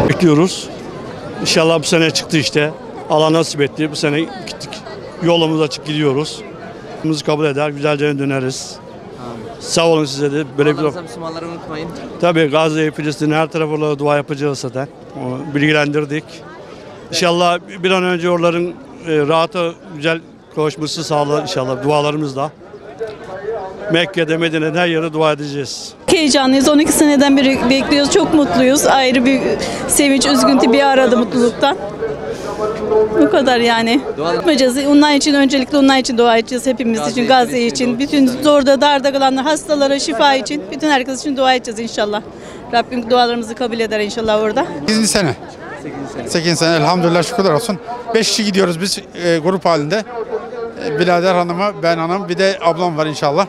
Bekliyoruz. İnşallah bu sene çıktı işte. Allah nasip etti. Bu sene gittik. Yolumuz açık gidiyoruz. Bizi kabul eder, güzelce döneriz. Sağ olun size de. Böyle bir Müslümanları unutmayın. tabii Gazze, Filistin her tarafına dua yapacağız zaten. Onu bilgilendirdik. İnşallah bir an önce oraların rahata güzel kavuşması sağlar inşallah dualarımızla. Mekke'de, Medine'de her yere dua edeceğiz. Heyecanlıyız. 12 seneden beri bekliyoruz. Çok mutluyuz. Ayrı bir sevinç, üzüntü bir arada mutluluktan. Bu kadar yani. Yapmayacağız. Onlar için öncelikle onlar için dua edeceğiz. Hepimiz için, Gazze için, bütün zorda darda kalanlar, hastalara şifa için, bütün herkes için dua edeceğiz inşallah. Rabbim dualarımızı kabul eder inşallah orada. 8. sene. 8. sene elhamdülillah şükürler olsun. 5 kişi gidiyoruz biz grup halinde. Birader hanıma, ben hanım, bir de ablam var inşallah.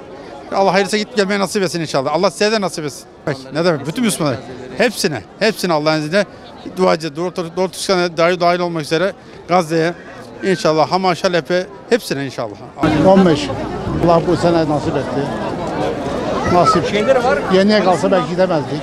Allah hayırlısı git gelmeye nasip etsin inşallah. Allah size de nasip etsin. Ne demek? Bütün Müslümanlar. Hepsine Allah'ın izniyle dua edeceğiz. Doğru Türkistan'a dahil olmak üzere Gazze'ye inşallah, Hama, Şalep'e hepsine inşallah. 15. Allah bu sene nasip etti. Nasip. Yeniye kalsa belki gidemezdik.